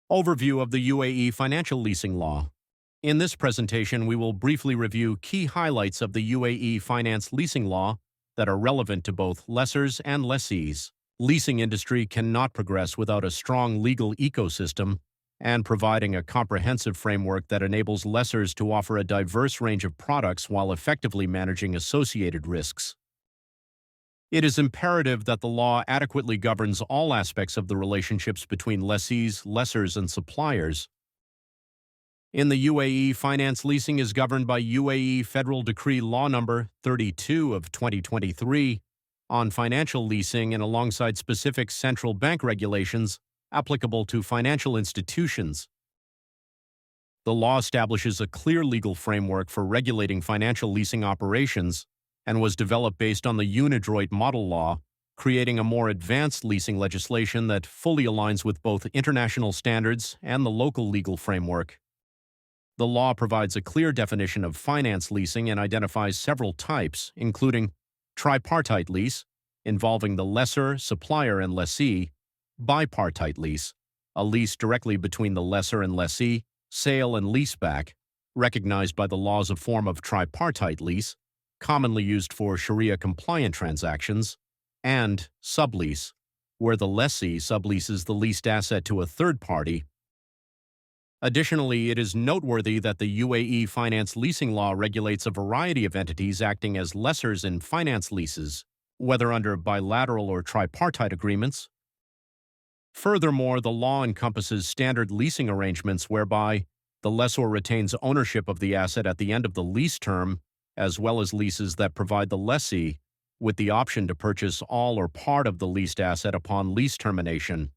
Overview of the UAE Financial Leasing Law. In this presentation, we will briefly review key highlights of the UAE Finance Leasing Law that are relevant to both lessors and lessees. Leasing industry cannot progress without a strong legal ecosystem and providing a comprehensive framework that enables lessors to offer a diverse range of products while effectively managing associated risks. It is imperative that the law adequately governs all aspects of the relationships between lessees, lessors, and suppliers. In the UAE, finance leasing is governed by UAE Federal Decree Law No. 32 of 2023 on financial leasing and alongside specific central bank regulations applicable to financial institutions. The law establishes a clear legal framework for regulating financial leasing operations and was developed based on the UNIDROIT model law, creating a more advanced leasing legislation that fully aligns with both international standards and the local legal framework. The law provides a clear definition of finance leasing and identifies several types, including tripartite lease, involving the lessor, supplier, and lessee; bipartite lease, a lease directly between the lessor and lessee; sale and leaseback, recognized by the laws of form of tripartite lease, commonly used for Sharia-compliant transactions; and sublease, where the lessee subleases the leased asset to a third party. Additionally, it is noteworthy that the UAE Finance Leasing Law regulates a variety of entities acting as lessors in finance leases, whether under bilateral or tripartite agreements. Furthermore, the law encompasses standard leasing arrangements whereby the lessor retains ownership of the asset at the end of the lease term, as well as leases that provide the lessee with the option to purchase all or part of the leased asset upon lease termination.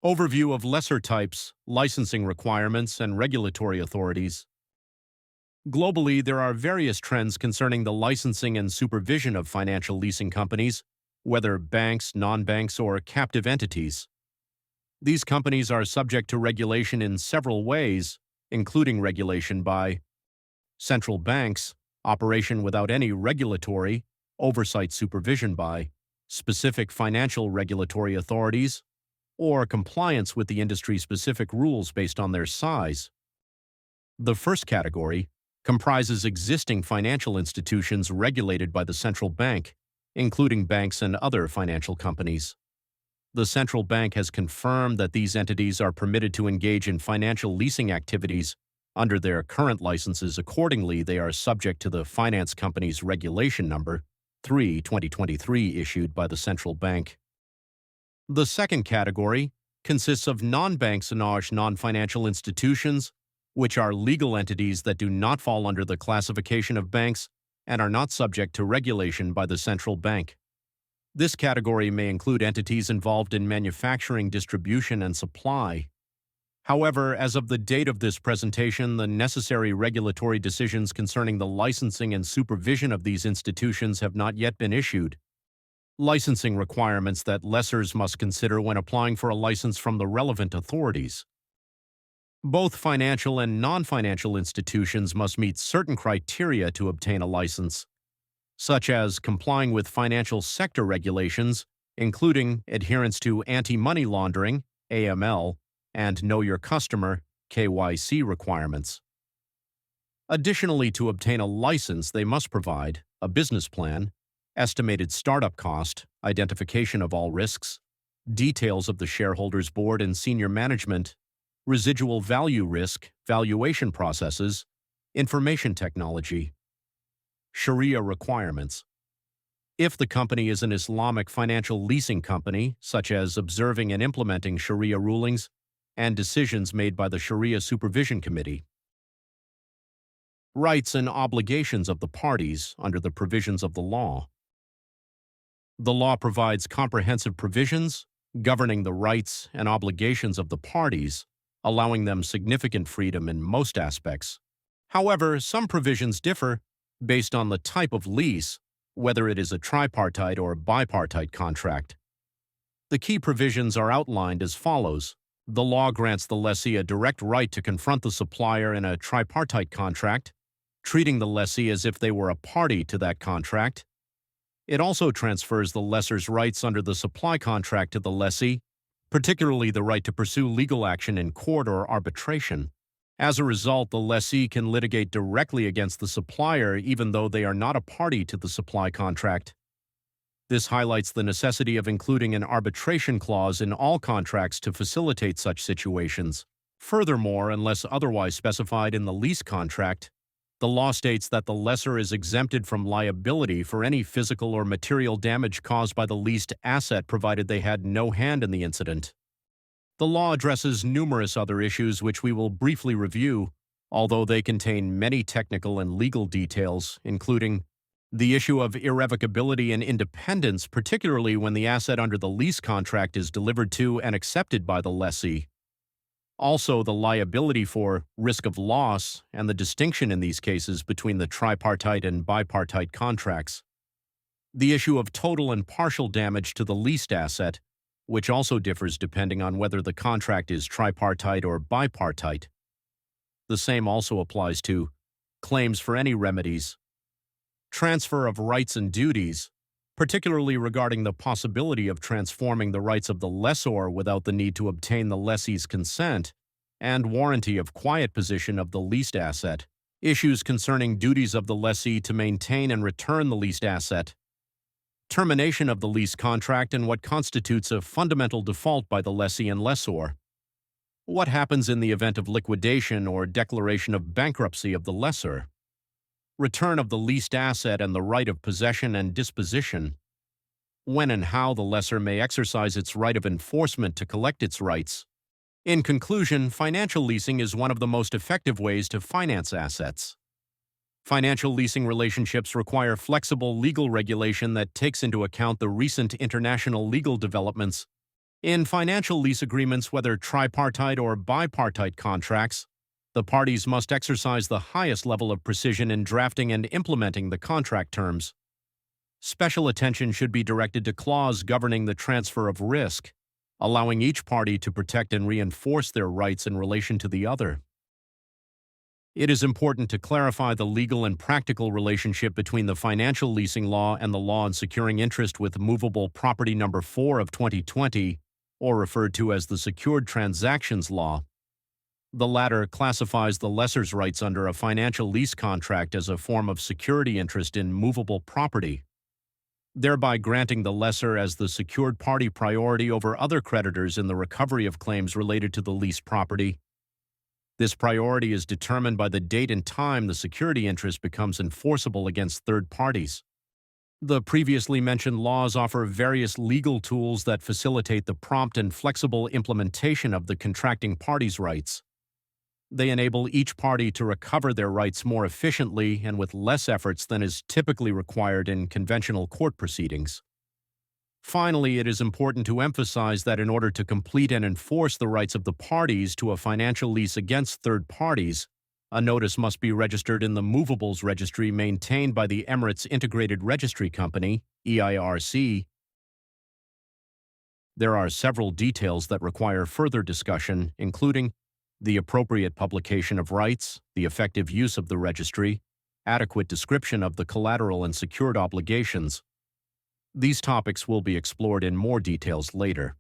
Overview of lessor types, licensing requirements, and regulatory authorities. Globally, there are various trends concerning the licensing and supervision of financial leasing companies, whether banks, non-banks, or captive entities. These companies are subject to regulation in several ways, including regulation by central banks, operation without any regulatory oversight supervision by specific financial regulatory authorities, or compliance with the industry-specific rules based on their size. The first category comprises existing financial institutions regulated by the central bank, including banks and other financial companies. The central bank has confirmed that these entities are permitted to engage in financial leasing activities under their current licenses. Accordingly, they are subject to the Finance Companies Regulation No. 3, 2023 issued by the central bank. The second category consists of non-bank non-financial institutions, which are legal entities that do not fall under the classification of banks and are not subject to regulation by the central bank. This category may include entities involved in manufacturing, distribution, and supply. However, as of the date of this presentation, the necessary regulatory decisions concerning the licensing and supervision of these institutions have not yet been issued. Licensing requirements that lessors must consider when applying for a license from the relevant authorities. Both financial and non-financial institutions must meet certain criteria to obtain a license, such as complying with financial sector regulations, including adherence to anti-money laundering, AML, and Know Your Customer, KYC requirements. Additionally, to obtain a license, they must provide a business plan, estimated startup cost, identification of all risks, details of the shareholders' board and senior management, residual value risk, valuation processes, information technology. Sharia requirements. If the company is an Islamic financial leasing company, such as observing and implementing Sharia rulings and decisions made by the Sharia Supervision Committee. Rights and obligations of the parties under the provisions of the law. The law provides comprehensive provisions governing the rights and obligations of the parties, allowing them significant freedom in most aspects. However, some provisions differ based on the type of lease, whether it is a tripartite or bipartite contract. The key provisions are outlined as follows. The law grants the lessee a direct right to confront the supplier in a tripartite contract, treating the lessee as if they were a party to that contract. It also transfers the lessor's rights under the supply contract to the lessee, particularly the right to pursue legal action in court or arbitration. As a result, the lessee can litigate directly against the supplier even though they are not a party to the supply contract. This highlights the necessity of including an arbitration clause in all contracts to facilitate such situations. Furthermore, unless otherwise specified in the lease contract, the law states that the lessor is exempted from liability for any physical or material damage caused by the leased asset provided they had no hand in the incident. The law addresses numerous other issues which we will briefly review, although they contain many technical and legal details, including the issue of irrevocability and independence, particularly when the asset under the lease contract is delivered to and accepted by the lessee. Also, the liability for risk of loss and the distinction in these cases between the tripartite and bipartite contracts. The issue of total and partial damage to the leased asset, which also differs depending on whether the contract is tripartite or bipartite. The same also applies to claims for any remedies, transfer of rights and duties, particularly regarding the possibility of transforming the rights of the lessor without the need to obtain the lessee's consent, and warranty of quiet position of the leased asset, issues concerning duties of the lessee to maintain and return the leased asset, termination of the lease contract and what constitutes a fundamental default by the lessee and lessor, what happens in the event of liquidation or declaration of bankruptcy of the lessor, return of the leased asset and the right of possession and disposition, when and how the lessor may exercise its right of enforcement to collect its rights. In conclusion, financial leasing is one of the most effective ways to finance assets. Financial leasing relationships require flexible legal regulation that takes into account the recent international legal developments. In financial lease agreements, whether tripartite or bipartite contracts, the parties must exercise the highest level of precision in drafting and implementing the contract terms. Special attention should be directed to clause governing the transfer of risk, allowing each party to protect and reinforce their rights in relation to the other. It is important to clarify the legal and practical relationship between the financial leasing law and the law on securing interest with movable property number 4 of 2020, or referred to as the Secured Transactions Law. The latter classifies the lessor's rights under a financial lease contract as a form of security interest in movable property, thereby granting the lessor as the secured party priority over other creditors in the recovery of claims related to the leased property. This priority is determined by the date and time the security interest becomes enforceable against third parties. The previously mentioned laws offer various legal tools that facilitate the prompt and flexible implementation of the contracting party's rights. They enable each party to recover their rights more efficiently and with less efforts than is typically required in conventional court proceedings. Finally, it is important to emphasize that in order to complete and enforce the rights of the parties to a financial lease against third parties, a notice must be registered in the Movables Registry maintained by the Emirates Integrated Registry Company, EIRC. There are several details that require further discussion, including the appropriate publication of rights, the effective use of the registry, adequate description of the collateral and secured obligations. These topics will be explored in more details later.